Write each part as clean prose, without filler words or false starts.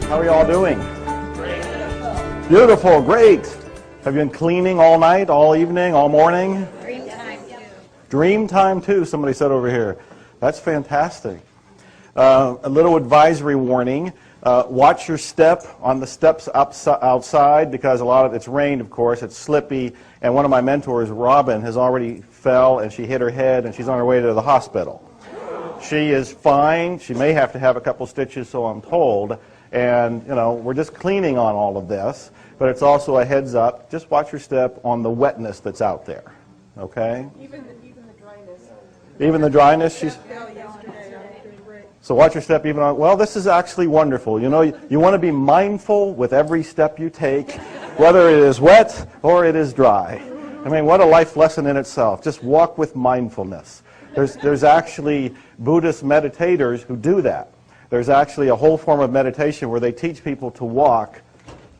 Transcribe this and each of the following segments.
How are you all doing? Beautiful, great. Have you been cleaning all night, all evening, all morning? Dream time too. Dream time too, somebody said over here. That's fantastic. A little advisory warning. Watch your step on the steps outside because it's rained, of course, it's slippy, and one of my mentors, Robin, has already fell and she hit her head and she's on her way to the hospital. She is fine. She may have to have a couple stitches, so I'm told. And, we're just cleaning on all of this, but it's also a heads up. Just watch your step on the wetness that's out there, okay? Even the dryness. Even the dryness? So watch your step even on, well, this is actually wonderful. You want to be mindful with every step you take, whether it is wet or it is dry. I mean, what a life lesson in itself. Just walk with mindfulness. There's actually Buddhist meditators who do that. There's actually a whole form of meditation where they teach people to walk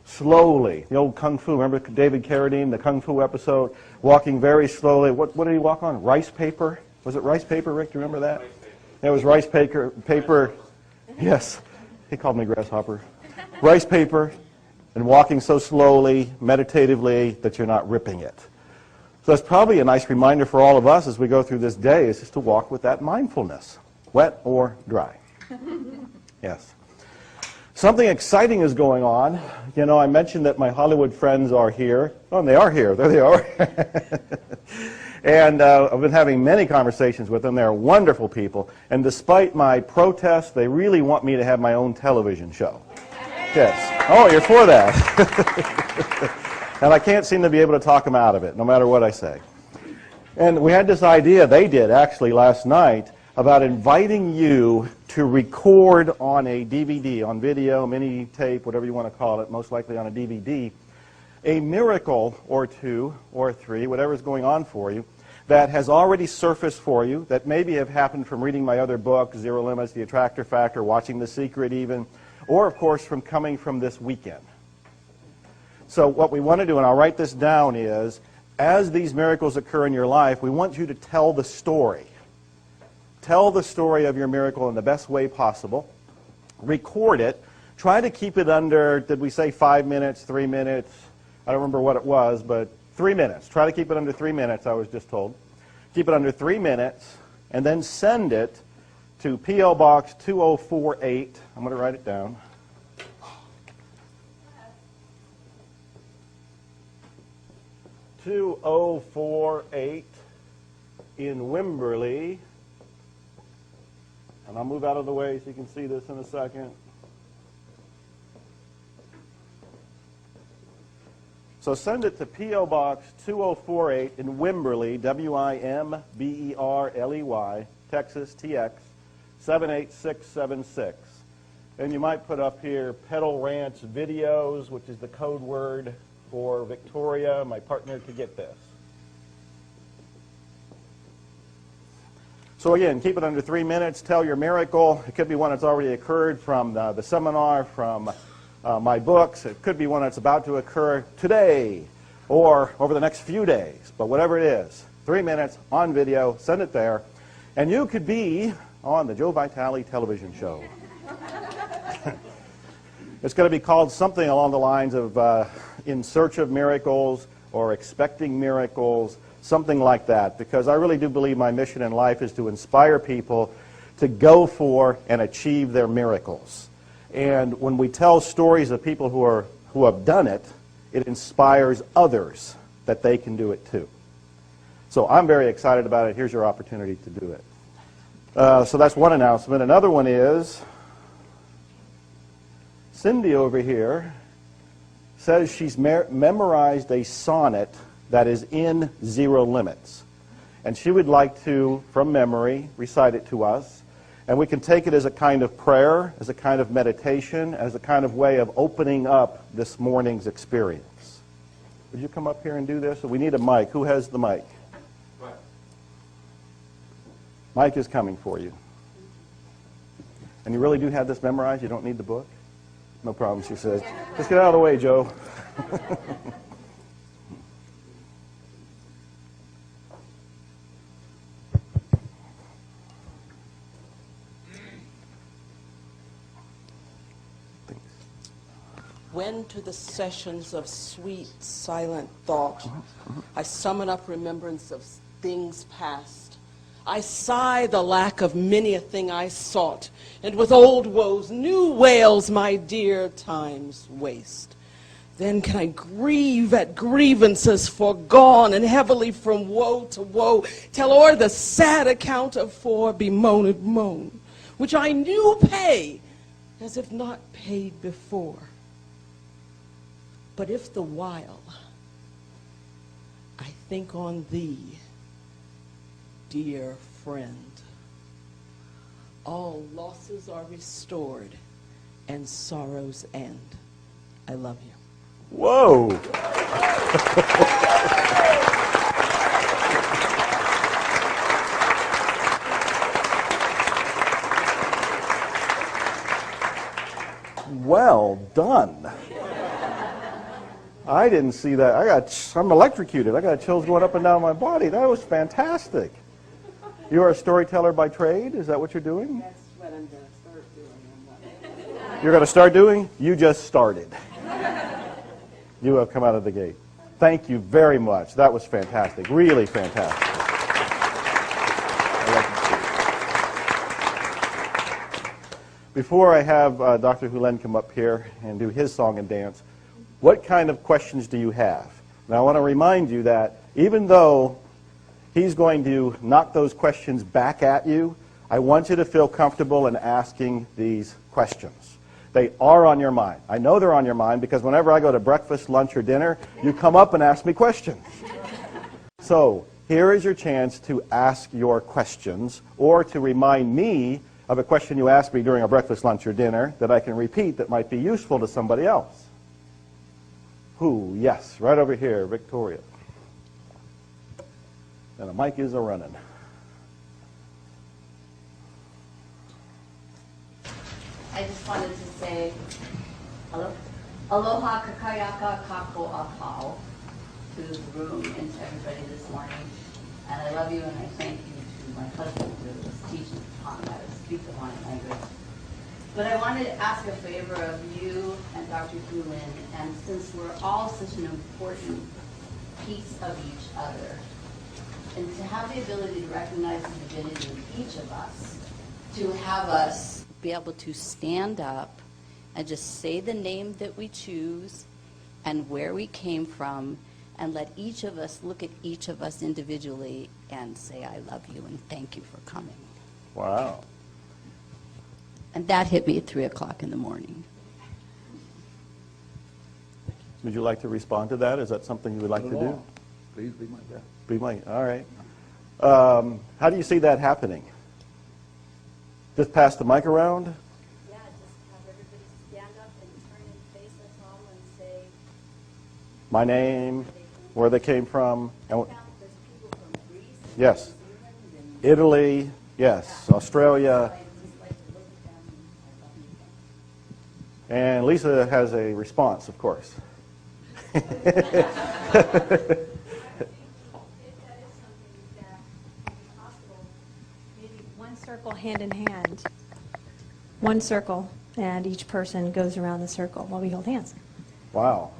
slowly. The old Kung Fu, remember David Carradine, the Kung Fu episode? Walking very slowly. What did he walk on? Rice paper? Was it rice paper, Rick? Do you remember that? It was rice paper. Yes. He called me grasshopper. Rice paper and walking so slowly, meditatively, that you're not ripping it. So that's probably a nice reminder for all of us as we go through this day is just to walk with that mindfulness, wet or dry. Yes. Something exciting is going on. I mentioned that my Hollywood friends are here. Oh, and they are here. There they are. And I've been having many conversations with them. They're wonderful people. And despite my protests, they really want me to have my own television show. Yes. Oh, you're for that. And I can't seem to be able to talk them out of it, no matter what I say. And we had this idea, they did actually last night, about inviting you to record on a DVD, on video, mini tape, whatever you want to call it, most likely on a DVD, a miracle or two or three, whatever's going on for you, that has already surfaced for you, that maybe have happened from reading my other book, Zero Limits, The Attractor Factor, watching The Secret even, or of course from coming from this weekend. So what we want to do, and I'll write this down, is as these miracles occur in your life, we want you to tell the story. Tell the story of your miracle in the best way possible. Record it. Try to keep it under, did we say 5 minutes, 3 minutes? I don't remember what it was, but 3 minutes. Try to keep it under 3 minutes, I was just told. Keep it under 3 minutes, and then send it to P.O. Box 2048. I'm going to write it down. (2048) in Wimberley. And I'll move out of the way so you can see this in a second. So send it to P.O. Box 2048 in Wimberley, Wimberley, Texas, TX 78676. And you might put up here Pedal Ranch Videos, which is the code word for Victoria, my partner, to get this. So again, keep it under 3 minutes. Tell your miracle. It could be one that's already occurred from the seminar, from my books. It could be one that's about to occur today or over the next few days. But whatever it is, 3 minutes on video, send it there. And you could be on the Joe Vitale television show. It's going to be called something along the lines of In Search of Miracles or Expecting Miracles, something like that, because I really do believe my mission in life is to inspire people to go for and achieve their miracles. And when we tell stories of people who have done it, it inspires others that they can do it too. So I'm very excited about it. Here's your opportunity to do it. So that's one announcement. Another one is Cindy over here says she's memorized a sonnet that is in Zero Limits. And she would like to, from memory, recite it to us. And we can take it as a kind of prayer, as a kind of meditation, as a kind of way of opening up this morning's experience. Would you come up here and do this? So we need a mic. Who has the mic? Mike is coming for you. And you really do have this memorized? You don't need the book? No problem, she says. Just get out of the way, Joe. when to the sessions of sweet, silent thought I summon up remembrance of things past, I sigh the lack of many a thing I sought, and with old woes, new wails my dear times waste. Then can I grieve at grievances foregone, and heavily from woe to woe tell o'er the sad account of fore bemoaned moan, which I knew pay, as if not paid before. But if the while I think on thee, dear friend, all losses are restored and sorrows end. I love you. Whoa. Well done. I didn't see that. I'm electrocuted. I got chills going up and down my body. That was fantastic. You are a storyteller by trade? Is that what you're doing? That's what I'm going to start doing. You're going to start doing? You just started. You have come out of the gate. Thank you very much. That was fantastic. Really fantastic. Before I have Dr. Hulen come up here and do his song and dance, what kind of questions do you have? Now, I want to remind you that even though he's going to knock those questions back at you, I want you to feel comfortable in asking these questions. They are on your mind. I know they're on your mind because whenever I go to breakfast, lunch, or dinner, you come up and ask me questions. So here is your chance to ask your questions or to remind me of a question you asked me during a breakfast, lunch, or dinner that I can repeat that might be useful to somebody else. Who? Yes, right over here, Victoria. And the mic is a-running. I just wanted to say, aloha kakayaka kako apau to the room and to everybody this morning. And I love you and I thank you to my husband who was teaching Hami how to speak the Hawaiian language. But I wanted to ask a favor of you and Dr. Hulen, and since we're all such an important piece of each other, and to have the ability to recognize the divinity in each of us, to have us be able to stand up and just say the name that we choose and where we came from, and let each of us look at each of us individually and say, I love you and thank you for coming. Wow. And that hit me at 3 o'clock in the morning. Would you like to respond to that? Is that something you would like to do? Please be my guest. Be my, all right. How do you see that happening? Just pass the mic around? Yeah, just have everybody stand up and turn and face us all and say My name, where they came from. And there's people from Greece, yes. New Zealand, and Italy, yes. Australia. I just like to look at them and I love you. And Lisa has a response, of course. If that is something that is possible, maybe one circle hand in hand, one circle, and each person goes around the circle while we hold hands. Wow.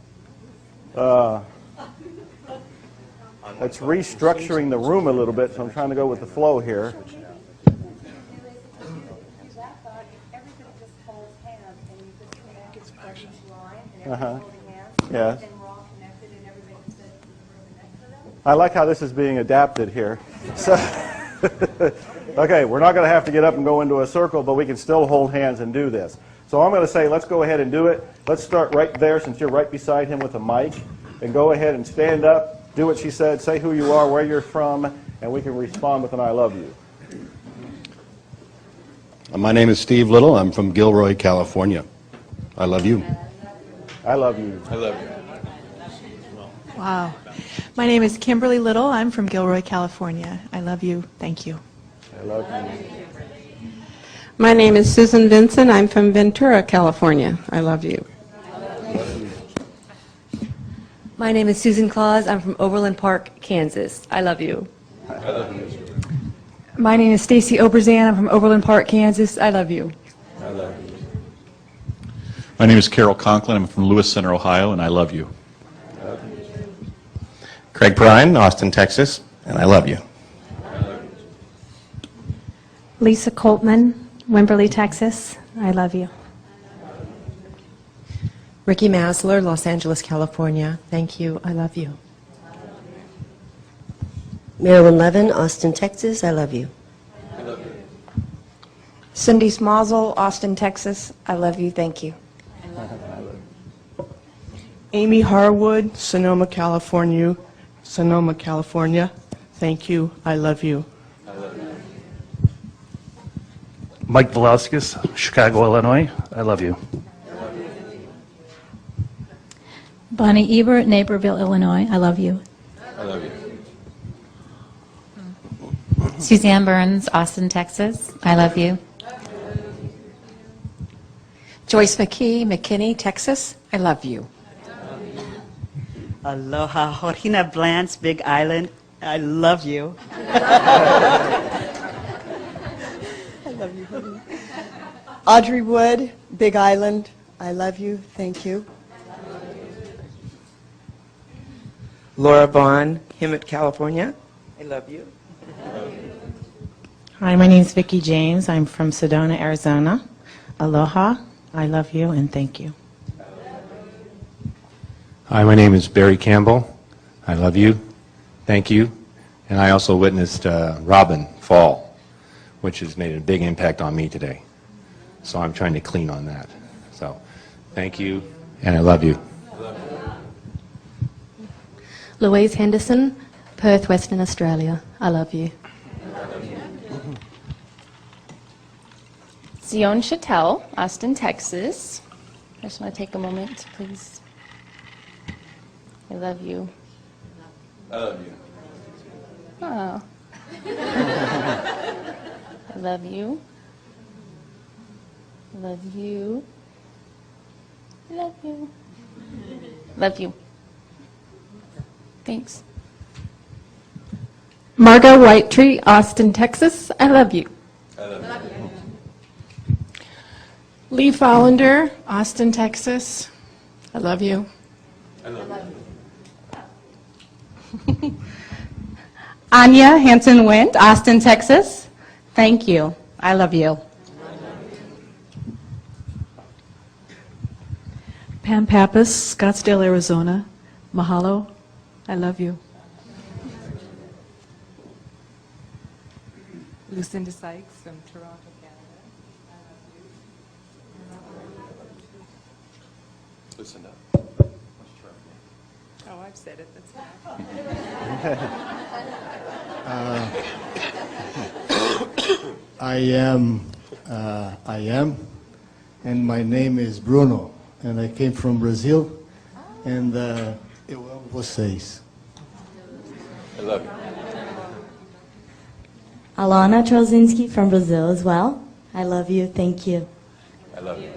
It's restructuring the room a little bit, so I'm trying to go with the flow here. Everybody just holds hands and you just connect each line and everybody's holding hands. Yes. And we're all connected and everybody says to the person next to them. I like how this is being adapted here. So, okay, we're not going to have to get up and go into a circle, but we can still hold hands and do this. So I'm going to say, let's go ahead and do it. Let's start right there since you're right beside him with a mic. And go ahead and stand up, do what she said, say who you are, where you're from, and we can respond with an I love you. My name is Steve Little. I'm from Gilroy, California. I love you. I love you. I love you. Wow. My name is Kimberly Little. I'm from Gilroy, California. I love you. Thank you. I love you. My name is Susan Vinson. I'm from Ventura, California. I love you. My name is Susan Claus. I'm from Overland Park, Kansas. I love you. I love you. My name is Stacy Oberzan. I'm from Overland Park, Kansas. I love you. I love you. My name is Carol Conklin. I'm from Lewis Center, Ohio, and I love you. Craig Prine, Austin, Texas, and I love you. Lisa Coltman, Wimberley, Texas. I love you. Ricky Masler, Los Angeles, California. Thank you. I love you. Marilyn Levin, Austin, Texas. I love you. Cindy Smazel, Austin, Texas. I love you. Thank you. Amy Harwood, Sonoma, California. Sonoma, California. Thank you. I love you. Mike Velasquez, Chicago, Illinois. I love you. Bonnie Ebert, Naperville, Illinois. I love you. I love you. Suzanne Burns, Austin, Texas. I love you. Joyce McKee, McKinney, Texas. I love you. Aloha, Jorina Blance, Big Island. I love you. I love you, honey. Audrey Wood, Big Island. I love you. Thank you. Laura Bond, Hemet, California. I love you. Hi, my name is Vicki James. I'm from Sedona, Arizona. Aloha, I love you, and thank you. Hi, my name is Barry Campbell. I love you. Thank you. And I also witnessed Robin fall, which has made a big impact on me today. So I'm trying to clean on that. So thank you, and I love you. Louise Henderson, Perth, Western Australia. I love you. Zion Chattel, Austin, Texas. I just want to take a moment, please. I love you. I love you. Oh. I love you. I love you. I love you. Love you. Thanks. Margot Whitetree, Austin, Texas. I love you. I love you. Lee Follander, Austin, Texas. I love you. I love you. Anya Hanson-Wint, Austin, Texas. Thank you. I love you. Pam Pappas, Scottsdale, Arizona. Mahalo. I love you. Lucinda Sykes from Toronto, Canada. Lucinda. Oh, I've said it. That's fine. I am, and my name is Bruno, and I came from Brazil, and eu amo vocês. I love you. Alana Trozinski from Brazil as well. I love you. Thank you. I love you.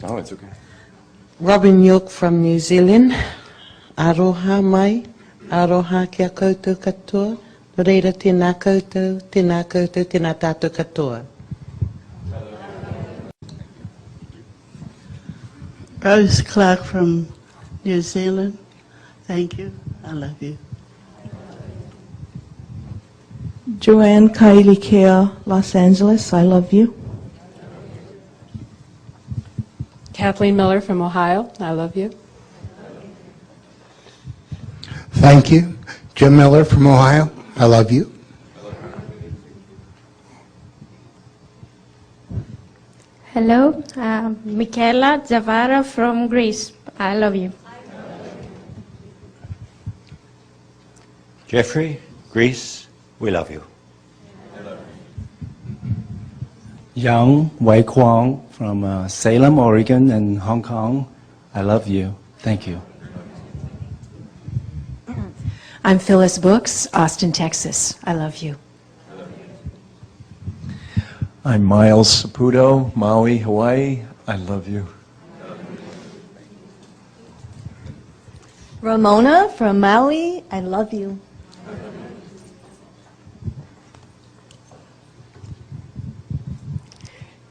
Oh, it's okay. Robin York from New Zealand. Aroha mai, aroha kia koutou katoa. Reira tēnā koutou, tēnā tātou katoa. Rose Clark from New Zealand. Thank you. I love you. Joanne Kylie Care, Los Angeles. I love you. Kathleen Miller from Ohio. I love you. Thank you. Jim Miller from Ohio. I love you. Hello, Michaela Zavara from Greece. I love you. Jeffrey, Greece, we love you. Yang Wei Kwong from Salem, Oregon, and Hong Kong. I love you. Thank you. I'm Phyllis Brooks, Austin, Texas. I love you. I'm Miles Saputo, Maui, Hawaii. I love you. Ramona from Maui, I love you.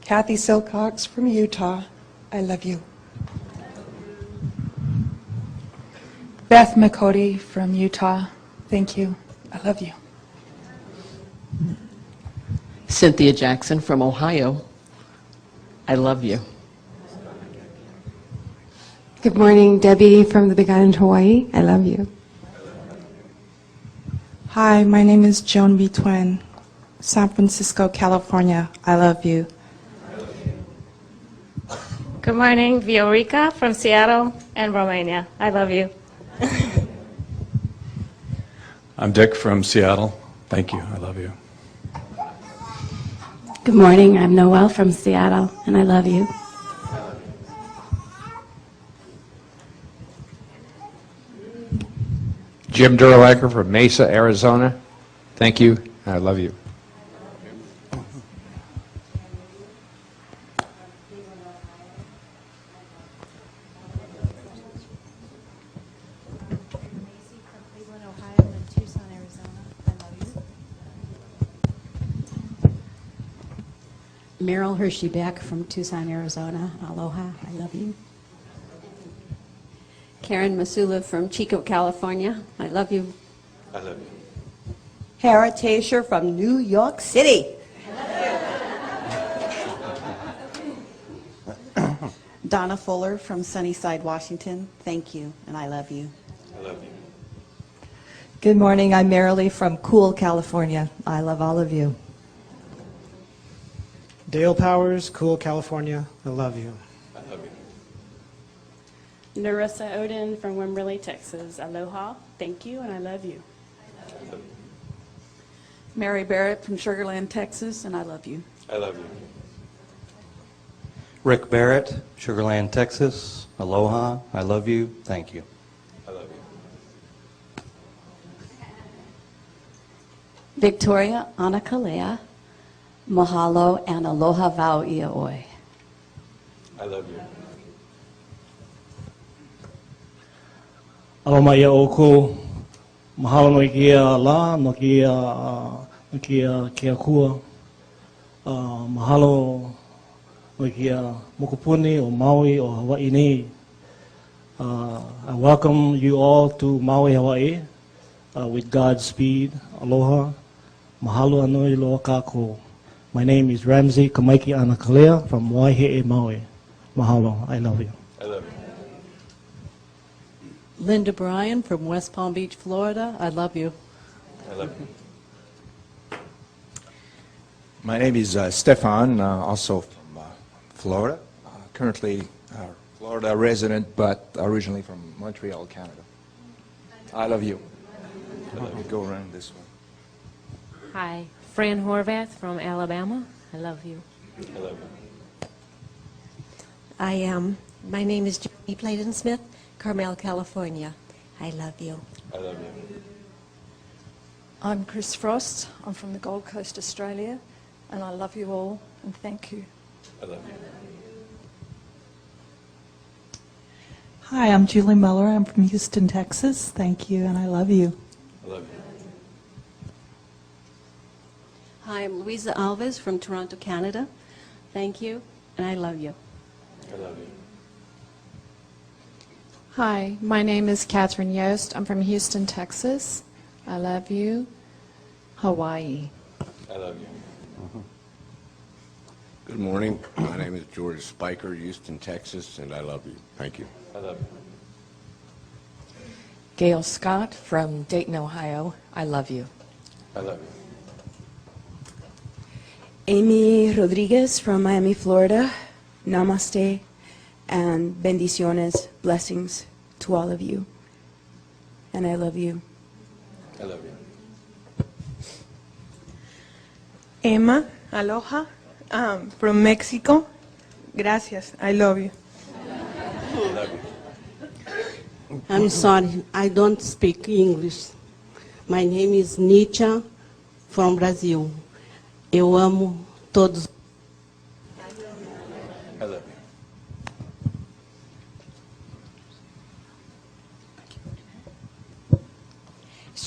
Kathy Silcox from Utah, I love you. Beth McCody from Utah, thank you. I love you. Cynthia Jackson from Ohio, I love you. Good morning, Debbie from the Big Island, Hawaii. I love you. Hi, my name is Joan B. Twin, San Francisco, California. I love you. Good morning, Viorica from Seattle and Romania. I love you. I'm Dick from Seattle. Thank you. I love you. Good morning, I'm Noelle from Seattle, and I love you. Jim Durlacher from Mesa, Arizona. Thank you. I love you. Meryl Hershey Beck from Tucson, Arizona. Aloha, I love you. Karen Masula from Chico, California. I love you. I love you. Hera Tasher from New York City. Donna Fuller from Sunnyside, Washington. Thank you, and I love you. I love you. Good morning, I'm Marilee from Cool, California. I love all of you. Dale Powers, Cool, California. I love you. I love you. Narissa Odin from Wimberley, Texas. Aloha, thank you, and I love you. Mary Barrett from Sugar Land, Texas, and I love you. I love you. Rick Barrett, Sugar Land, Texas. Aloha, I love you. Thank you. I love you. Victoria Anakalea, mahalo and aloha vau ia oi. I love you. Aloha ia oko, mahalo no kia la, no kia kua, mahalo no kia mokopuni o Maui o Hawaii nei. I welcome you all to Maui, Hawaii, with Godspeed. Aloha, mahalo anui loa kako. My name is Ramsey Kamaiki Anakalea from Waihe'e, Maui. Mahalo, I love you. I love you. Linda Bryan from West Palm Beach, Florida. I love you. I love you. My name is Stefan, also from Florida. Currently a Florida resident, but originally from Montreal, Canada. I love you. I love you. Go around this way. Hi, Fran Horvath from Alabama. I love you. I love you. I am. My name is Jenny Playton Smith, Carmel, California. I love you. I love you. I'm Chris Frost. I'm from the Gold Coast, Australia, and I love you all, and thank you. I love you. Hi, I'm Julie Miller. I'm from Houston, Texas. Thank you, and I love you. I love you. Hi, I'm Louisa Alves from Toronto, Canada. Thank you, and I love you. I love you. Hi, my name is Catherine Yost. I'm from Houston, Texas. I love you. Hawaii. I love you. Good morning. My name is George Spiker, Houston, Texas, and I love you. Thank you. I love you. Gail Scott from Dayton, Ohio. I love you. I love you. Amy Rodriguez from Miami, Florida. Namaste and bendiciones, blessings to all of you. And I love you. I love you. Emma, aloha, from Mexico. Gracias, I love you. I love you. I'm sorry, I don't speak English. My name is Nietzsche from Brazil. Eu amo todos. I love you.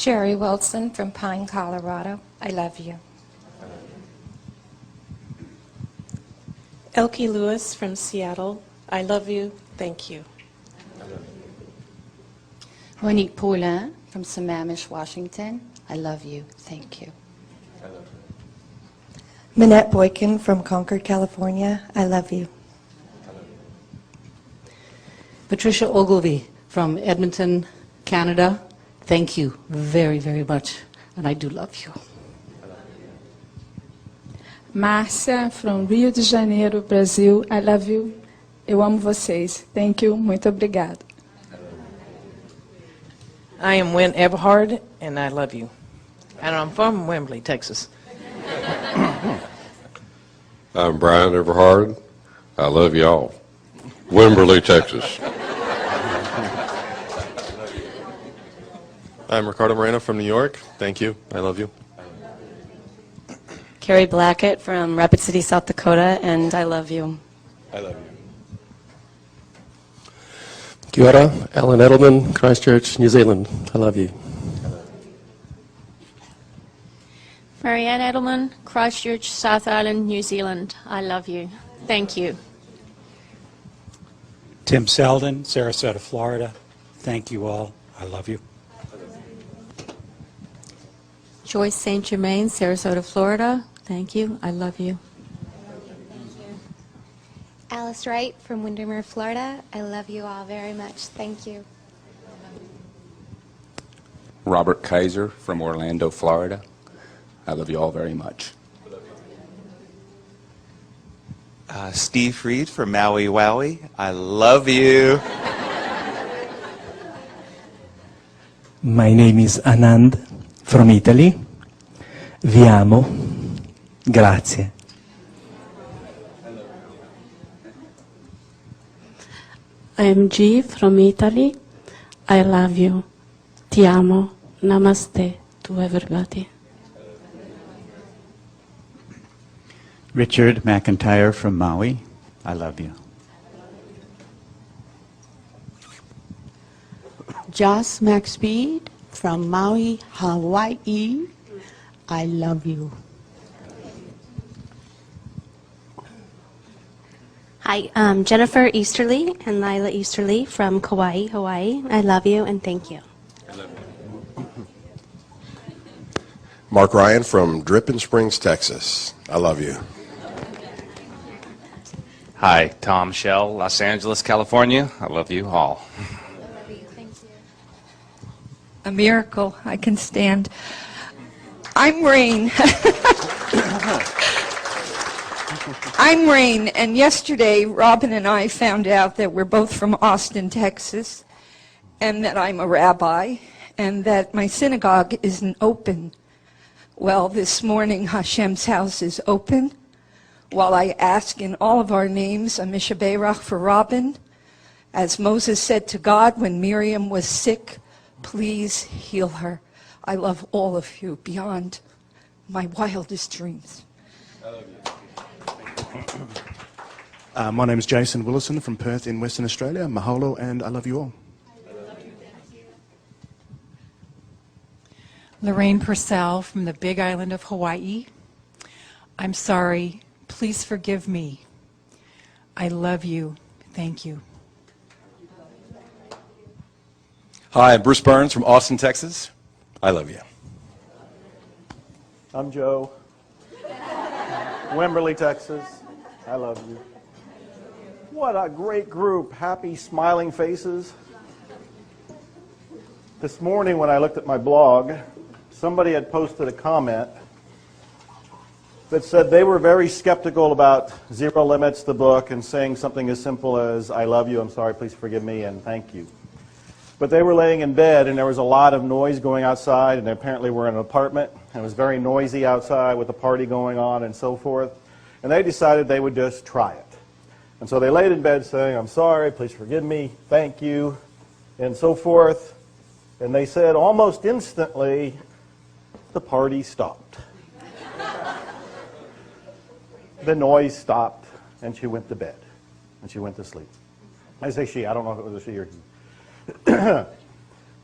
Sherry Wilson from Pine, Colorado. I love you. Elkie Lewis from Seattle. I love you. Thank you. Monique Paulin from Sammamish, Washington. I love you. Thank you. Minette Boykin from Concord, California. I love you. Patricia Ogilvy from Edmonton, Canada. Thank you very, very much, and I do love you. Márcia from Rio de Janeiro, Brasil. I love you. Eu amo vocês. Thank you. Muito obrigada. I am Wynn Everhard, and I love you. And I'm from Wembley, Texas. I'm Brian Everhard. I love y'all. Wimberley, Texas. I'm Ricardo Moreno from New York. Thank you. I love you. Carrie Blackett from Rapid City, South Dakota, and I love you. I love you. Kia ora, Alan Edelman, Christchurch, New Zealand. I love you. Marianne Edelman, Christchurch, South Island, New Zealand. I love you. Thank you. Tim Selden, Sarasota, Florida. Thank you all. I love you. Joyce St. Germain, Sarasota, Florida. Thank you. I love you. Alice Wright from Windermere, Florida. I love you all very much. Thank you. Robert Kaiser from Orlando, Florida. I love you all very much. Steve Freed from Maui Wowie. I love you. My name is Anand from Italy. Vi amo. Grazie. I am G from Italy. I love you. Ti amo. Namaste to everybody. Richard McIntyre from Maui. I love you. Joss McSpeed from Maui, Hawaii. I love you. Hi, Jennifer Easterly and Lila Easterly from Kauai, Hawaii. I love you and thank you. Mark Ryan from Dripping Springs, Texas. I love you. Hi, Tom Shell, Los Angeles, California. I love you all. A miracle I can stand. I'm Rain. I'm Rain, and yesterday Robin and I found out that we're both from Austin, Texas, and that I'm a rabbi, and that my synagogue isn't open. Well, this morning Hashem's house is open. While I ask in all of our names a Mishaberach for Robin, as Moses said to God when Miriam was sick, please heal her. I love all of you beyond my wildest dreams. I love you. My name is Jason Willison from Perth in Western Australia. Mahalo, and I love you all. Lorraine Purcell from the Big Island of Hawaii. I'm sorry. Please forgive me. I love you. Thank you. Hi, I'm Bruce Burns from Austin, Texas. I love you. I'm Joe. Wimberley, Texas. I love you. What a great group. Happy, smiling faces. This morning when I looked at my blog, somebody had posted a comment that said they were very skeptical about Zero Limits, the book, and saying something as simple as, I love you, I'm sorry, please forgive me, and thank you. But they were laying in bed, and there was a lot of noise going outside, and they apparently were in an apartment, and it was very noisy outside with a party going on and so forth. And they decided they would just try it. And so they laid in bed saying, I'm sorry, please forgive me, thank you, and so forth. And they said almost instantly, the party stopped. The noise stopped, and she went to bed, and she went to sleep. I say she, I don't know if it was a she or he.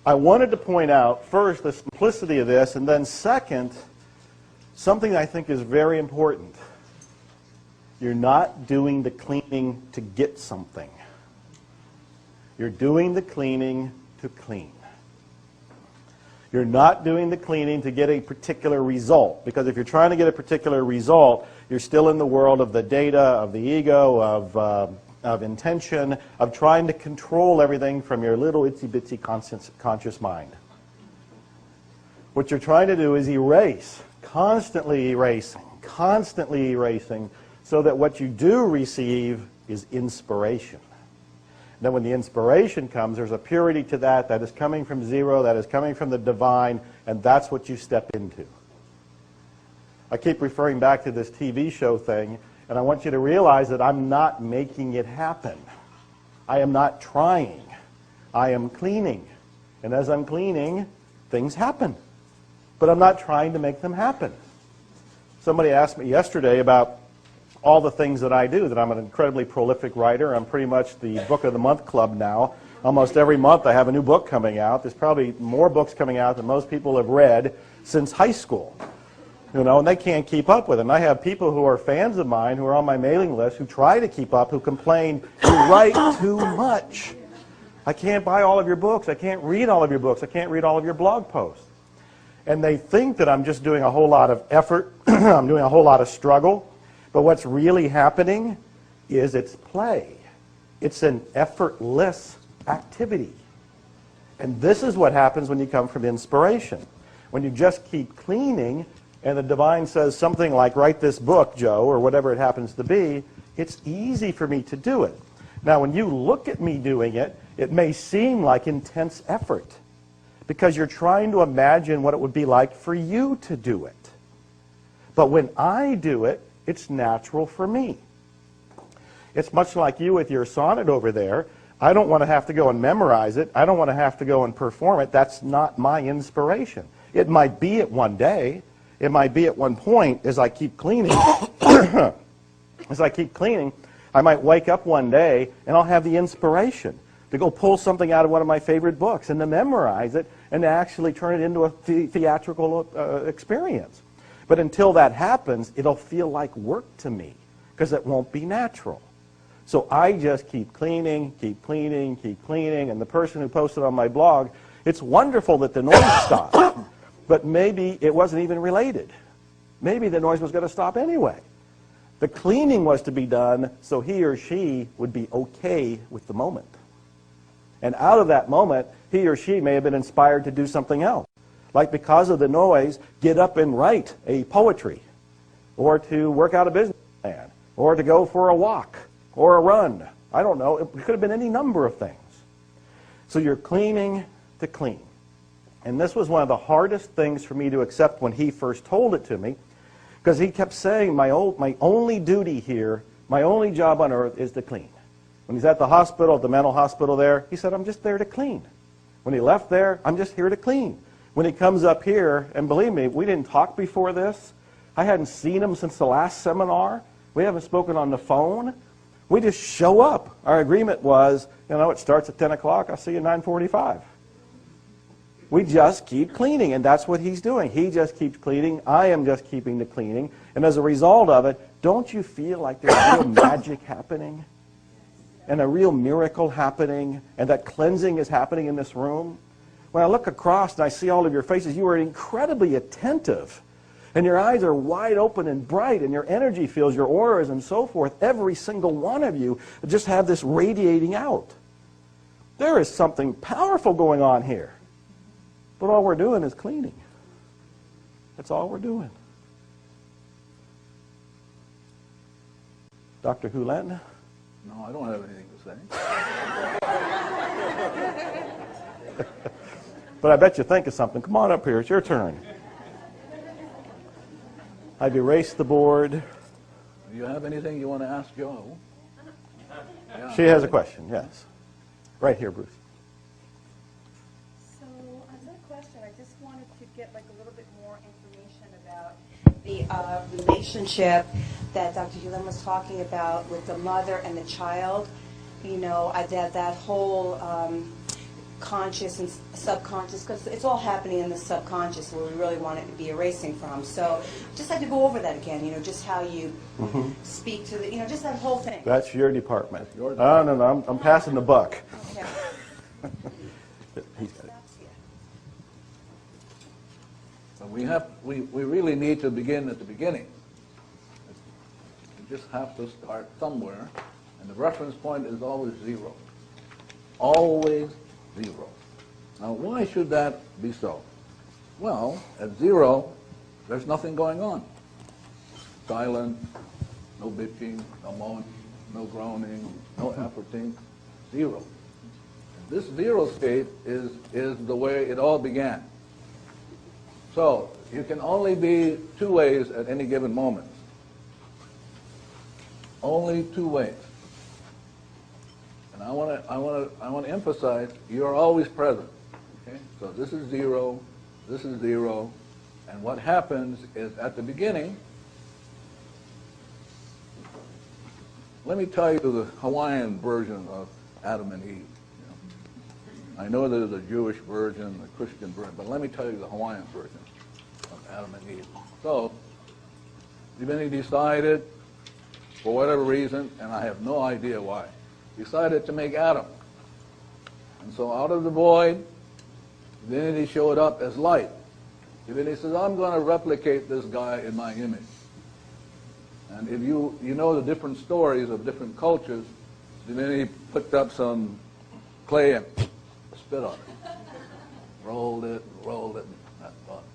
I wanted to point out, first, the simplicity of this, and then second, something I think is very important. You're not doing the cleaning to get something. You're doing the cleaning to clean. You're not doing the cleaning to get a particular result, because if you're trying to get a particular result, you're still in the world of the data, of the ego, of intention, of trying to control everything from your little itsy-bitsy conscious mind. What you're trying to do is erase, constantly erasing, so that what you do receive is inspiration. Then when the inspiration comes, there's a purity to that is coming from zero, that is coming from the divine, and that's what you step into. I keep referring back to this TV show thing, and I want you to realize that I'm not making it happen. I am not trying. I am cleaning. And as I'm cleaning, things happen. But I'm not trying to make them happen. Somebody asked me yesterday about all the things that I do, that I'm an incredibly prolific writer. I'm pretty much the Book of the Month club now. Almost every month I have a new book coming out. There's probably more books coming out than most people have read since high school. You know, and they can't keep up with it. And I have people who are fans of mine who are on my mailing list who try to keep up, who complain, you write too much. I can't buy all of your books. I can't read all of your books. I can't read all of your blog posts. And they think that I'm just doing a whole lot of effort. I'm doing a whole lot of struggle. But what's really happening is it's play. It's an effortless activity. And this is what happens when you come from inspiration. When you just keep cleaning, and the divine says something like, write this book, Joe, or whatever it happens to be, it's easy for me to do it. Now, when you look at me doing it, it may seem like intense effort, because you're trying to imagine what it would be like for you to do it. But when I do it, it's natural for me. It's much like you with your sonnet over there. I don't want to have to go and memorize it. I don't want to have to go and perform it. That's not my inspiration. It might be at one day. It might be at one point as I keep cleaning. As I keep cleaning, I might wake up one day and I'll have the inspiration to go pull something out of one of my favorite books and to memorize it and to actually turn it into a theatrical experience. But until that happens, it'll feel like work to me because it won't be natural. So I just keep cleaning, and the person who posted on my blog, it's wonderful that the noise stopped, but maybe it wasn't even related. Maybe the noise was going to stop anyway. The cleaning was to be done so he or she would be okay with the moment. And out of that moment, he or she may have been inspired to do something else. Like, because of the noise, get up and write a poetry, or to work out a business plan, or to go for a walk, or a run. I don't know. It could have been any number of things. So you're cleaning to clean. And this was one of the hardest things for me to accept when he first told it to me, because he kept saying, my only duty here, my only job on earth is to clean. When he's at the hospital, at the mental hospital there, he said, I'm just there to clean. When he left there, I'm just here to clean. When he comes up here, and believe me, we didn't talk before this. I hadn't seen him since the last seminar. We haven't spoken on the phone. We just show up. Our agreement was, you know, it starts at 10 o'clock. I'll see you at 9:45. We just keep cleaning, and that's what he's doing. He just keeps cleaning. I am just keeping the cleaning. And as a result of it, don't you feel like there's real magic happening? And a real miracle happening? And that cleansing is happening in this room? When I look across and I see all of your faces, you are incredibly attentive. And your eyes are wide open and bright, and your energy fields, your auras and so forth, every single one of you just have this radiating out. There is something powerful going on here. But all we're doing is cleaning. That's all we're doing. Dr. Hulen? No, I don't have anything to say. But I bet you think of something. Come on up here. It's your turn. I've erased the board. Do you have anything you want to ask Joe? Yeah. She has a question, yes. Right here, Bruce. So on that question, I just wanted to get like a little bit more information about the relationship that Dr. Hulen was talking about with the mother and the child. You know, that whole conscious and subconscious, because it's all happening in the subconscious where we really want it to be erasing from. So just had to go over that again, just how you speak to the, just that whole thing. That's your department. No, I'm passing the buck. Okay. He's got it. But we really need to begin at the beginning. You just have to start somewhere, and the reference point is always 0. Always 0. Now, why should that be so? Well, at 0, there's nothing going on. Silent, no bitching, no moaning, no groaning, no efforting, 0. This 0 state is the way it all began. So, you can only be 2 ways at any given moment. Only 2 ways. And I want to emphasize, you're always present. Okay? So this is 0, this is 0, and what happens is at the beginning, let me tell you the Hawaiian version of Adam and Eve. I know there's a Jewish version, a Christian version, but let me tell you the Hawaiian version of Adam and Eve. So, divinity decided, for whatever reason, and I have no idea why, decided to make Adam. And so out of the void, divinity showed up as light. Divinity says, I'm going to replicate this guy in my image. And if you know the different stories of different cultures, divinity picked up some clay and spit on it. Rolled it.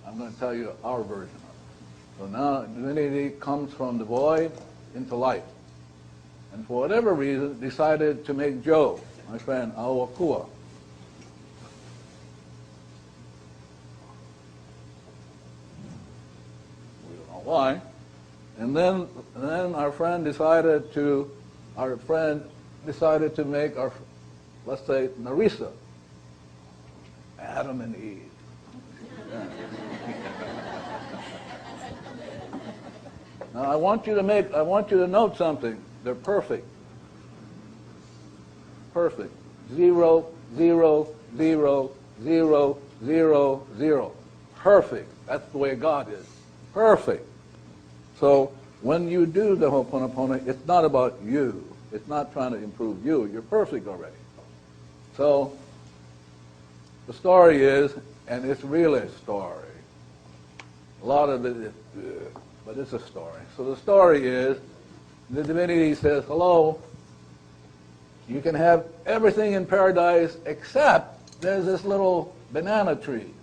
I'm going to tell you our version of it. So now divinity comes from the void into light. And for whatever reason, decided to make Joe, my friend, Aoakua. We don't know why. And then our friend decided to make our, let's say, Narisa, Adam and Eve. Yeah. Now I want you to note something. They're perfect. Perfect. 0, 0, 0, 0, 0, 0. Perfect. That's the way God is. Perfect. So when you do the Ho'oponopono, it's not about you. It's not trying to improve you. You're perfect already. So the story is, and it's really a story. A lot of it is, but it's a story. So the story is, the divinity says, hello, you can have everything in paradise except there's this little banana tree.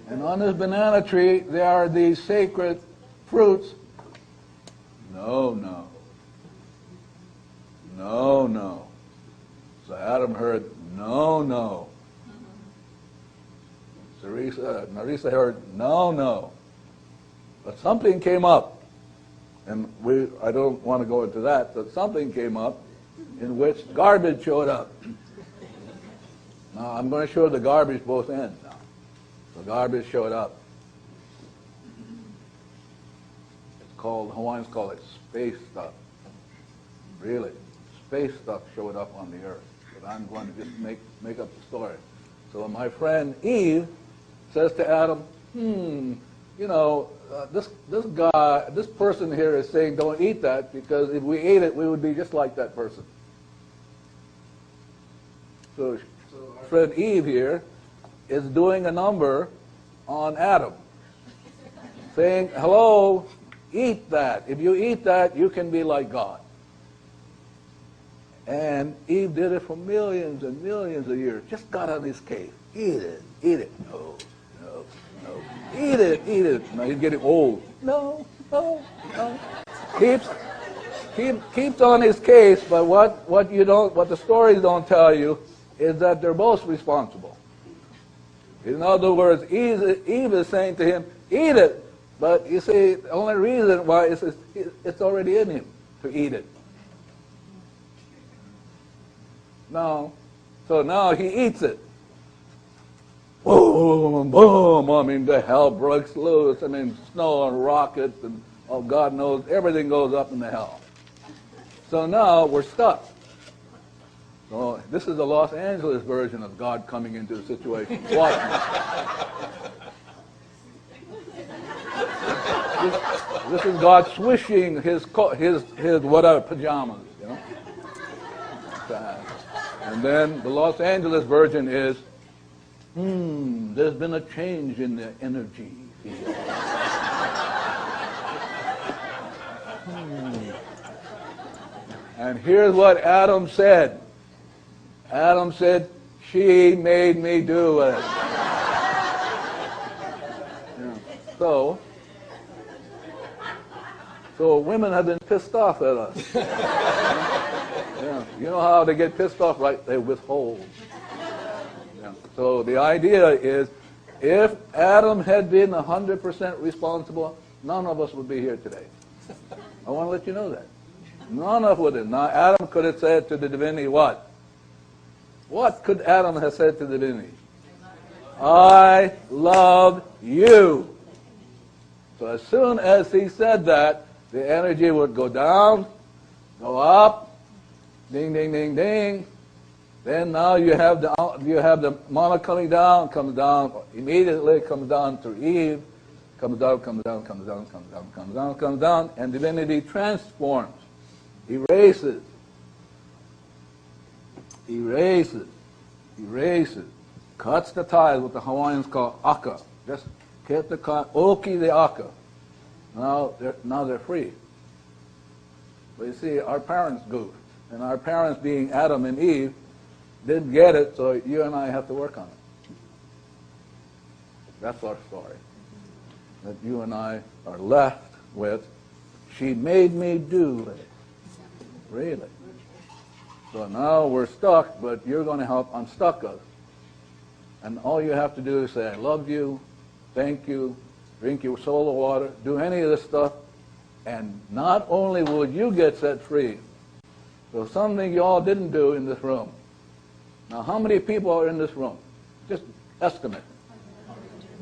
And on this banana tree, there are these sacred fruits. No. So Adam heard, no. Narisa heard, no. But something came up, and I don't want to go into that, but something came up in which garbage showed up. Now, I'm going to show the garbage both ends now. The garbage showed up. It's called, Hawaiians call it space stuff. Really, space stuff showed up on the earth. But I'm going to just make up the story. So my friend Eve says to Adam, this person here is saying don't eat that, because if we ate it, we would be just like that person. So our friend Eve here is doing a number on Adam, saying, hello, eat that. If you eat that, you can be like God. And Eve did it for millions and millions of years. Just got on his case. Eat it. No. Eat it. Now he's getting old. No. Keeps on his case, but what the stories don't tell you is that they're both responsible. In other words, Eve is saying to him, eat it. But you see, the only reason why is it's already in him to eat it. No. So now he eats it. Boom, boom. I mean, the hell breaks loose. I mean, snow and rockets and, oh, God knows, everything goes up in the hell. So now we're stuck. So this is the Los Angeles version of God coming into the situation. Watch me. This is God swishing his whatever pajamas, you know. And then the Los Angeles version is, there's been a change in the energy field. And here's what Adam said. Adam said, she made me do it. Yeah. So women have been pissed off at us. Yeah. You know how they get pissed off, right? They withhold. Yeah. So the idea is, if Adam had been 100% responsible, none of us would be here today. I want to let you know that. None of us would have. Now, Adam could have said to the divinity what? What could Adam have said to the divinity? I love you. So as soon as he said that, the energy would go down, go up, ding, ding, ding, ding. Then now you have the mana coming down, comes down immediately, comes down to Eve, comes down, comes down, comes down, comes down, comes down, comes down, and divinity transforms, erases, cuts the ties, what the Hawaiians call aka. Just get the oki the aka. Now they're free. But you see, our parents goofed, and our parents, being Adam and Eve, didn't get it, so you and I have to work on it. That's our story. That you and I are left with, she made me do it. Really. So now we're stuck, but you're going to help unstuck us. And all you have to do is say, I love you, thank you, drink your soul of water, do any of this stuff, and not only will you get set free, so something you all didn't do in this room. Now, how many people are in this room? Just estimate.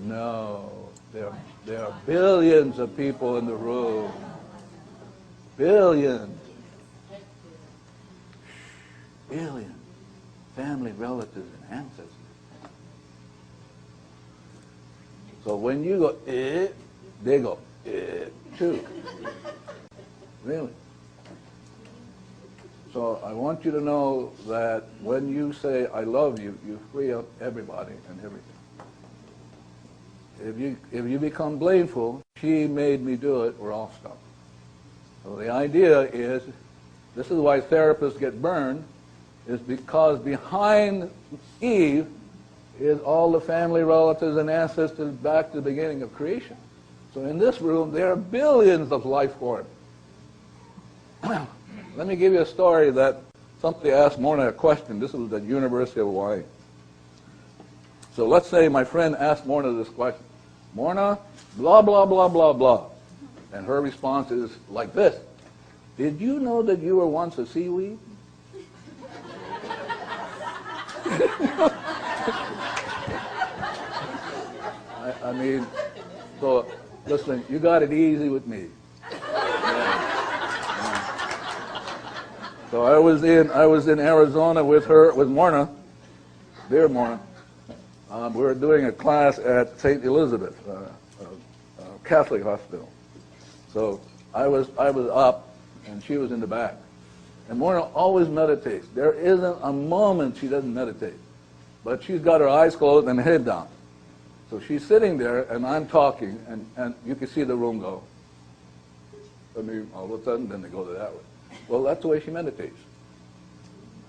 No, there are billions of people in the room. Billions. Billions. Family, relatives, and ancestors. So when you go, they go, too. Really. So I want you to know that when you say, I love you, you free up everybody and everything. If you become blameful, she made me do it, we're all stuck. So the idea is, this is why therapists get burned, is because behind Eve is all the family, relatives, and ancestors back to the beginning of creation. So in this room, there are billions of life forms. Let me give you a story that somebody asked Morna a question. This was at the University of Hawaii. So let's say my friend asked Morna this question. Morna, blah, blah, blah, blah, blah. And her response is like this. Did you know that you were once a seaweed? I mean, so listen, you got it easy with me. So I was in Arizona with Morna, dear Morna. We were doing a class at St. Elizabeth, Catholic hospital. So I was up, and she was in the back. And Morna always meditates. There isn't a moment she doesn't meditate. But she's got her eyes closed and head down. So she's sitting there, and I'm talking, and you can see the room go. I mean, all of a sudden, then they go to that way. Well, that's the way she meditates.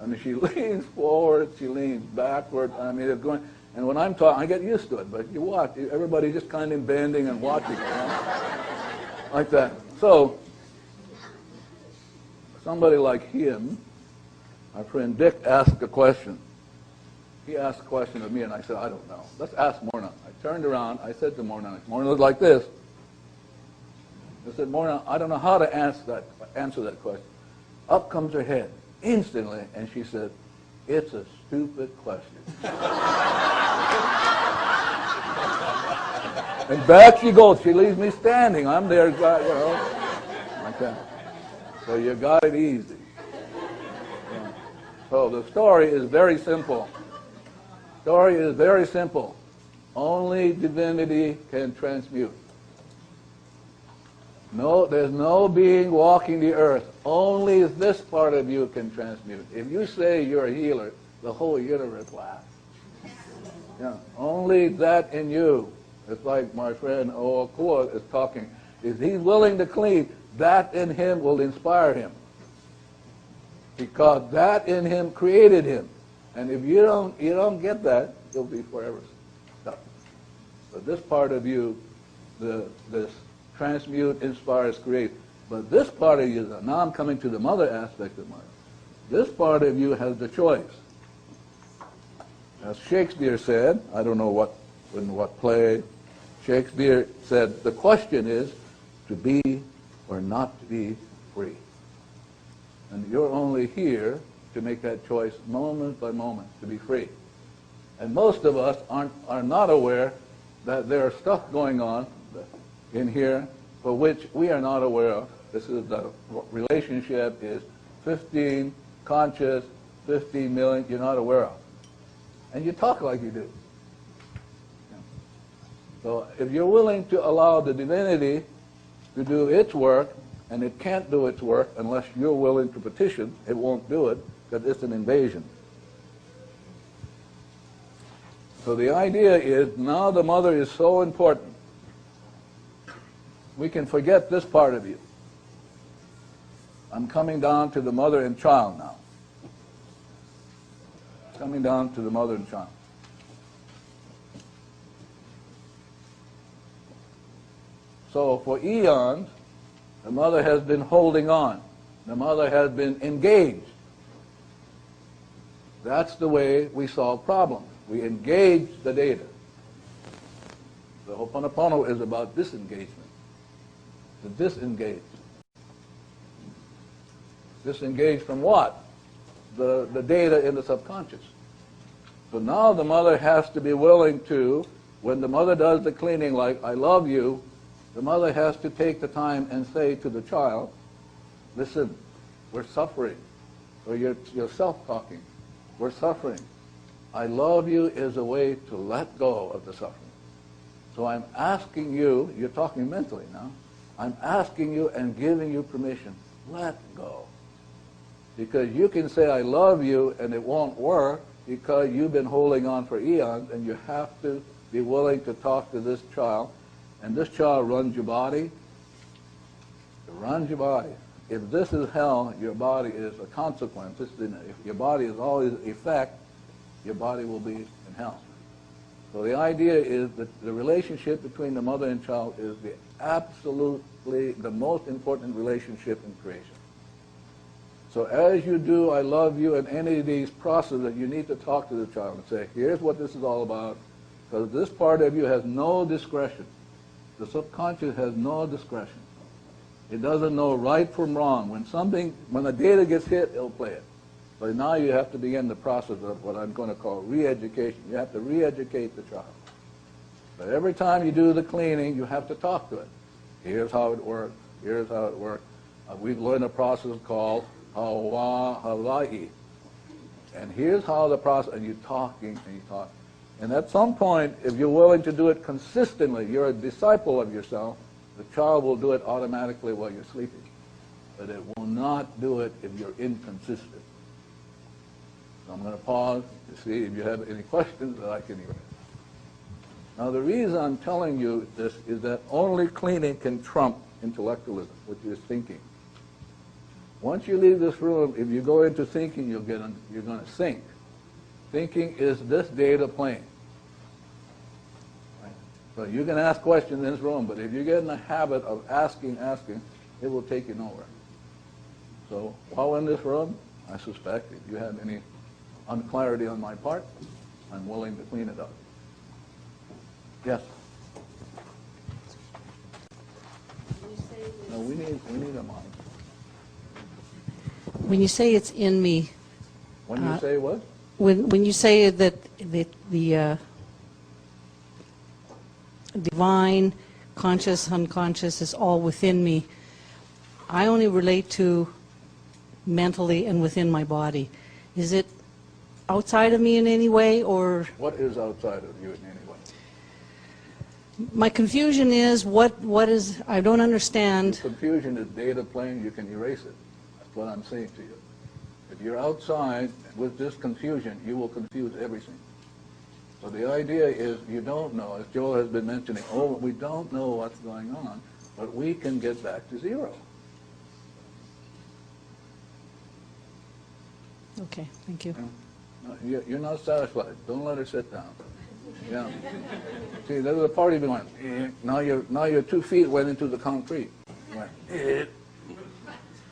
I mean, she leans forward, she leans backward. I mean, it's going. And when I'm talking, I get used to it. But you watch, everybody just kind of bending and watching, you know? Like that. So somebody like him, my friend Dick, asked a question. He asked a question of me, and I said, I don't know. Let's ask Morna. I turned around. I said to Morna looked like this. I said, Morna, I don't know how to answer that question. Up comes her head instantly, and she said, it's a stupid question. And back she goes. She leaves me standing. I'm there, you know, like that. So you got it easy. Yeah. So the story is very simple. Story is very simple. Only divinity can transmute. No, there's no being walking the earth. Only this part of you can transmute. If you say you're a healer, the whole universe laughs. Yeah, only that in you. It's like my friend Oakua is talking. If he's willing to clean, that in him will inspire him. Because that in him created him. And if you don't get that, you'll be forever stuck. But this part of you, this transmute, inspires, create. But this part of you, now I'm coming to the mother aspect of mine. This part of you has the choice. As Shakespeare said, I don't know in what play, Shakespeare said, the question is to be or not to be free. And you're only here to make that choice moment by moment, to be free. And most of us are not aware that there are stuff going on in here for which we are not aware of. This is the relationship is 15 conscious, 15 million you're not aware of. And you talk like you do. So if you're willing to allow the divinity to do its work, and it can't do its work unless you're willing to petition, it won't do it because it's an invasion. So the idea is now the mother is so important. We can forget this part of you. I'm coming down to the mother and child now. Coming down to the mother and child. So for eons, the mother has been holding on. The mother has been engaged. That's the way we solve problems. We engage the data. The Ho'oponopono is about disengagement. To disengage. Disengage from what? The data in the subconscious. So now the mother has to be willing to, when the mother does the cleaning like, I love you, the mother has to take the time and say to the child, listen, we're suffering. Or you're self-talking. We're suffering. I love you is a way to let go of the suffering. So I'm asking you, you're talking mentally now, I'm asking you and giving you permission, let go. Because you can say I love you and it won't work because you've been holding on for eons, and you have to be willing to talk to this child. And this child runs your body. It runs your body. If this is hell, your body is a consequence. If your body is always effect, your body will be in hell. So the idea is that the relationship between the mother and child is absolutely the most important relationship in creation. So as you do I love you and any of these processes, you need to talk to the child and say, here's what this is all about, because this part of you has no discretion. The subconscious has no discretion. It doesn't know right from wrong. When the data gets hit, it'll play it. But now you have to begin the process of what I'm going to call re-education. You have to re-educate the child. But every time you do the cleaning, you have to talk to it. Here's how it works. Here's how it works. We've learned a process called Hawaii. And here's how the process, and you're talking and you talk. And at some point, if you're willing to do it consistently, you're a disciple of yourself, the child will do it automatically while you're sleeping. But it will not do it if you're inconsistent. So I'm going to pause to see if you have any questions that I can hear. Now the reason I'm telling you this is that only cleaning can trump intellectualism, which is thinking. Once you leave this room, if you go into thinking, you're going to sink. Thinking is this data plane. Right? So you can ask questions in this room, but if you get in the habit of asking, it will take you nowhere. So while in this room, I suspect if you have any unclarity on my part, I'm willing to clean it up. Yes? No, we need a mic. When you say it's in me... When you say what? When you say that the divine, conscious, unconscious is all within me, I only relate to mentally and within my body. Is it outside of me in any way, or? What is outside of you in any way? My confusion is what is, I don't understand. Confusion is data plane, you can erase it. That's what I'm saying to you. If you're outside with this confusion, you will confuse everything. So the idea is you don't know, as Joe has been mentioning, we don't know what's going on, but we can get back to zero. Okay, thank you. No, you're not satisfied. Don't let her sit down. Yeah. See, there was a party going. Now your 2 feet went into the concrete. Went,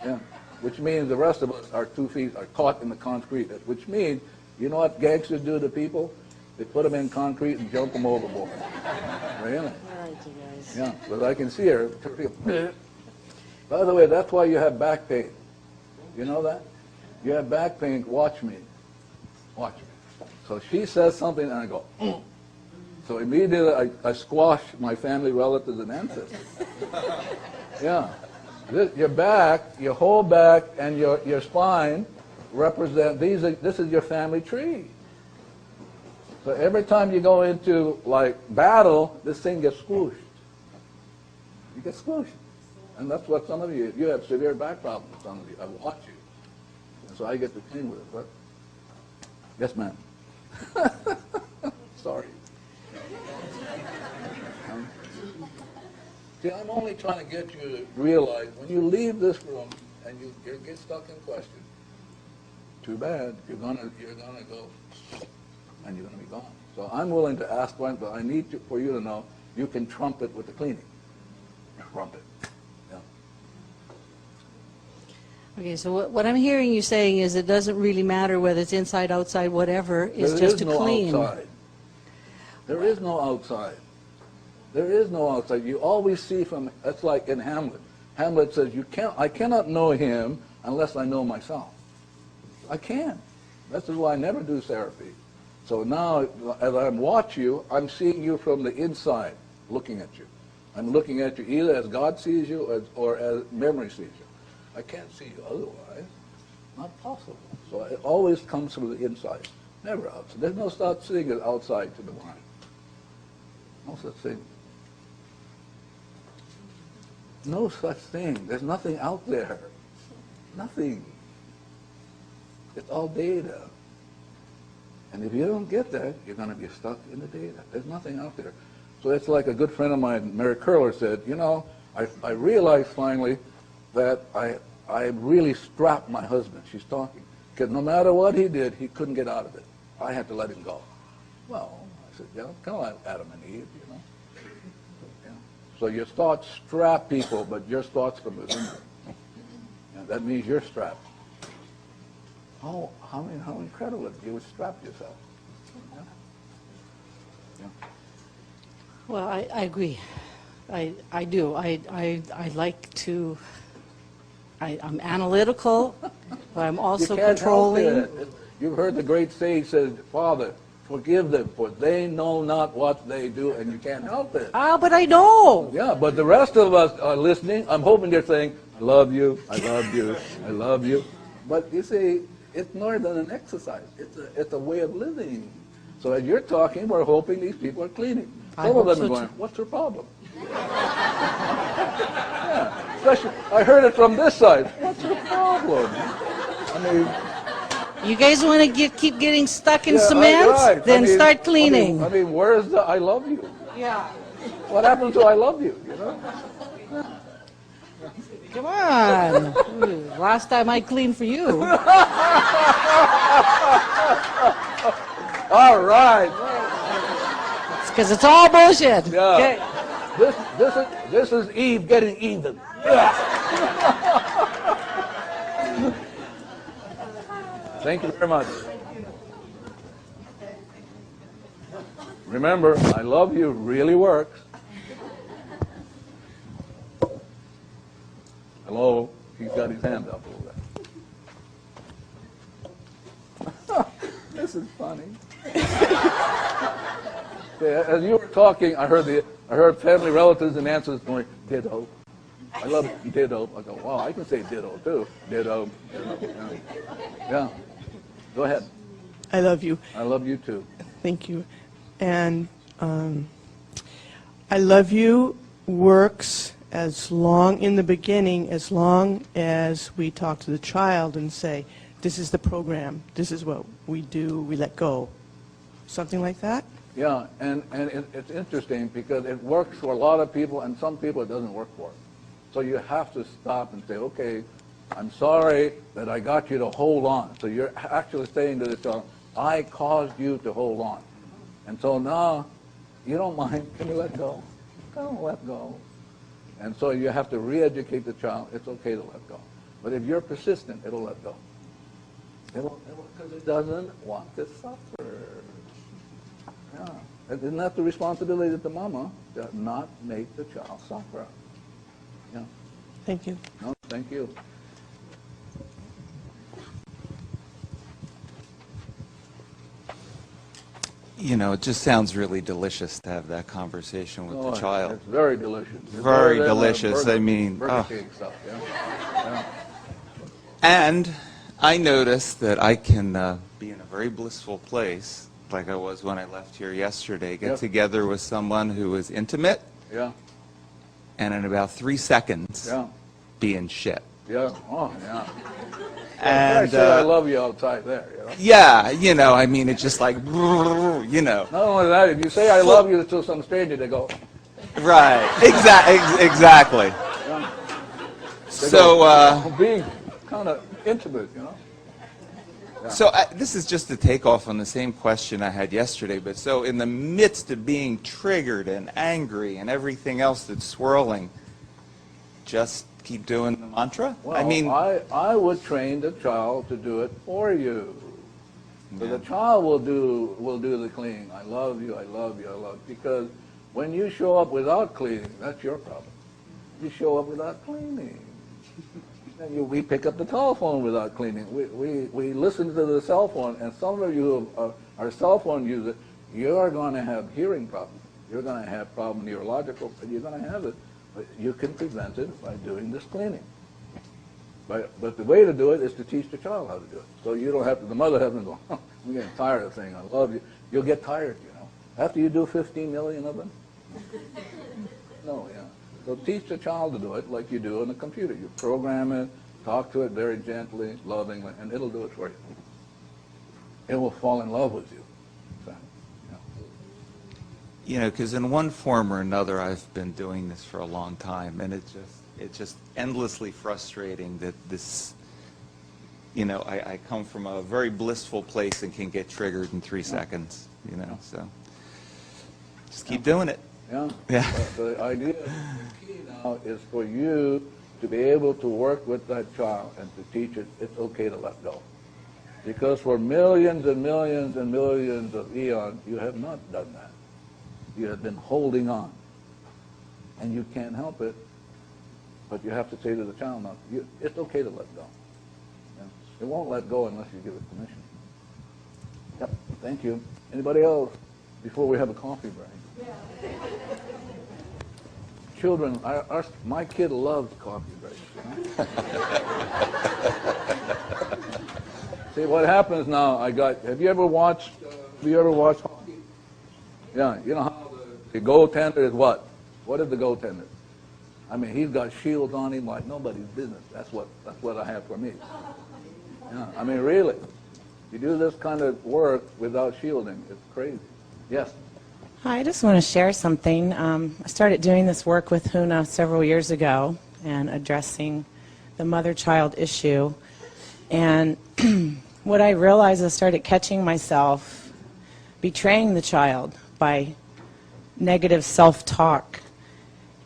yeah. Which means the rest of us, our 2 feet are caught in the concrete. Which means, you know what gangsters do to people? They put them in concrete and jump them overboard. Really? All right, you guys. Yeah, but I can see her. By the way, that's why you have back pain. You know that? You have back pain. Watch me. Watch me. So she says something, and I go, So immediately I squash my family relatives and ancestors. Yeah. Your back, your whole back, and your spine represent, this is your family tree. So every time you go into, like, battle, this thing gets squooshed. You get squooshed. And that's what some of you have severe back problems, some of you. I watch you. And so I get to clean with it. But, yes, ma'am. Sorry. See, I'm only trying to get you to realize when you leave this room and you get stuck in question, too bad, you're gonna go and you're gonna be gone. So I'm willing to ask one, but I need for you to know you can trump it with the cleaning. Trump it. Yeah. Okay, so what I'm hearing you saying is it doesn't really matter whether it's inside, outside, whatever, it's just to clean. There is no outside. There is no outside. There is no outside. You always see from, that's like in Hamlet. Hamlet says, I cannot know him unless I know myself. I can't. That's why I never do therapy. So now, as I watch you, I'm seeing you from the inside, looking at you. I'm looking at you either as God sees you or as memory sees you. I can't see you otherwise. Not possible. So it always comes from the inside, never outside. There's no such thing as outside to the mind. No such thing. No such thing. There's nothing out there. Nothing. It's all data. And if you don't get that, you're going to be stuck in the data. There's nothing out there. So it's like a good friend of mine, Mary Curler, said, you know, I realized finally that I really strapped my husband. She's talking. Because no matter what he did, he couldn't get out of it. I had to let him go. Well, I said, yeah, kind of like Adam and Eve, you know. Yeah. So your thoughts strap people, but your thoughts from within you. And that means you're strapped. How incredible if you would strap yourself. Yeah. Yeah. Well, I agree. I do. I like to, I'm analytical, but I'm also controlling. You've heard the great sage says, Father, forgive them, for they know not what they do, and you can't help it. Ah, but I know. Yeah, but the rest of us are listening. I'm hoping they're saying, I love you, I love you, I love you. But you see, it's more than an exercise. It's a way of living. So as you're talking, we're hoping these people are cleaning. Some of them are going, what's your problem? Yeah, especially, I heard it from this side. What's your problem? I mean, you guys want to keep getting stuck in cement? Right. Then start cleaning. I mean, where's the I love you? Yeah. What happened to I love you, you know? Come on. Last time I cleaned for you. All right. It's because it's all bullshit. Yeah. Okay. This is Eve getting even. Thank you very much. Remember, I love you really works. Hello? He's got his hand up a little bit. This is funny. As you were talking, I heard family relatives and ancestors going, ditto. I love ditto. I go, wow, I can say ditto too. Ditto. Yeah. Go ahead. I love you. I love you too. Thank you. And I love you works as long, in the beginning, as long as we talk to the child and say, this is the program, this is what we do, we let go. Something like that? Yeah, and it's interesting because it works for a lot of people, and some people it doesn't work for. So you have to stop and say, okay, I'm sorry that I got you to hold on. So you're actually saying to the child, I caused you to hold on. And so now, you don't mind, can you let go? Don't let go. And so you have to re-educate the child, it's okay to let go. But if you're persistent, it'll let go. Because it doesn't want to suffer. Yeah. Isn't that the responsibility of the mama, to not make the child suffer? Yeah. Thank you. No, thank you. You know, it just sounds really delicious to have that conversation with the child. It's very delicious. Very delicious. I mean, Burger King stuff, yeah. Yeah. And I noticed that I can be in a very blissful place, like I was when I left here yesterday, get together with someone who is intimate, Yeah. and in about 3 seconds, be in shit. Yeah. Oh, yeah. And I said I love you outside there, you know? yeah, you know, I mean, it's just like, you know. Not only that, if you say I love you to some stranger, they go. Right. Exactly. Yeah. So, being kind of intimate, you know? Yeah. So this is just to take off on the same question I had yesterday, but so in the midst of being triggered and angry and everything else that's swirling, just keep doing the mantra? Well, I mean, I would train the child to do it for you. So the child will do the cleaning. I love you, I love you, I love you. Because when you show up without cleaning, that's your problem. You show up without cleaning. And we pick up the telephone without cleaning. We listen to the cell phone, and some of you who are cell phone users, you're going to have hearing problems. You're going to have problem neurological, but you're going to have it. But you can prevent it by doing this cleaning. But the way to do it is to teach the child how to do it. So you don't have to, the mother has to go, oh, I'm getting tired of saying I love you. You'll get tired, you know. After you do 15 million of them? No, yeah. So teach the child to do it like you do on a computer. You program it, talk to it very gently, lovingly, and it'll do it for you. It will fall in love with you. you know, because in one form or another, I've been doing this for a long time, and it's just endlessly frustrating that this, you know, I come from a very blissful place and can get triggered in 3 seconds, you know, so just keep doing it. Yeah. Yeah. The idea, the key now is for you to be able to work with that child and to teach it it's okay to let go. Because for millions and millions and millions of eons, you have not done that. You have been holding on. And you can't help it, but you have to say to the child, now, it's okay to let go. Yeah. It won't let go unless you give it permission. Yep, thank you. Anybody else before we have a coffee break? Yeah. Children, my kid loves coffee breaks. You know? See, what happens now, have you ever watched hockey? Yeah, you know how the goaltender is what? What is the goaltender? I mean, he's got shields on him like nobody's business. That's what I have for me. Yeah, I mean, really. You do this kind of work without shielding, it's crazy. Yes? Hi, I just want to share something. I started doing this work with Huna several years ago and addressing the mother-child issue. And what I realized is I started catching myself betraying the child by negative self-talk.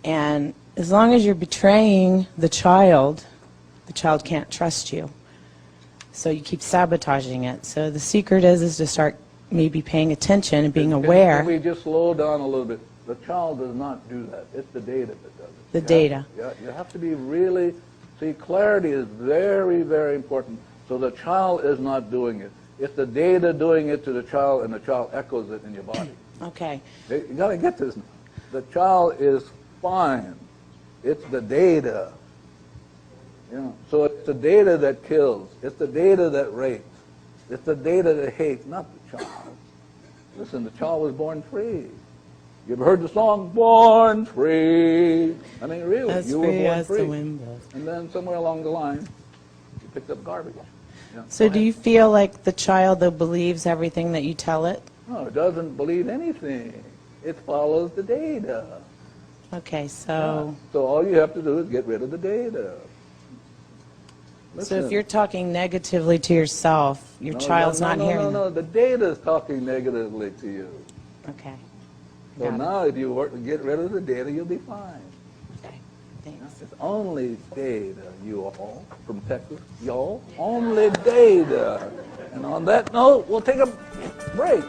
And as long as you're betraying the child can't trust you. So you keep sabotaging it. So the secret is to start maybe paying attention and being aware. Can we just slow down a little bit? The child does not do that. It's the data that does it. The data. Yeah, you have to be really, see, clarity is very, very important. So the child is not doing it. It's the data doing it to the child, and the child echoes it in your body. Okay. You got to get this. The child is fine. It's the data. Yeah. So it's the data that kills. It's the data that rapes. It's the data that hates, not the child. Listen, the child was born free. You ever heard the song, Born Free? I mean, really, As you were free born as the free. wind blows. And then somewhere along the line, you picked up garbage. Yeah, So go do ahead. you feel like the child, though, believes everything that you tell it? No, it doesn't believe anything. It follows the data. Okay, so So all you have to do is get rid of the data. so if Listen. you're talking negatively to yourself, your child's not hearing No, the data is talking negatively to you. that. Okay. So Got it. now if you work to get rid of the data, you'll be fine. Okay. Thanks. It's only data, you all, from Texas. Y'all, only data. And on that note, we'll take a break.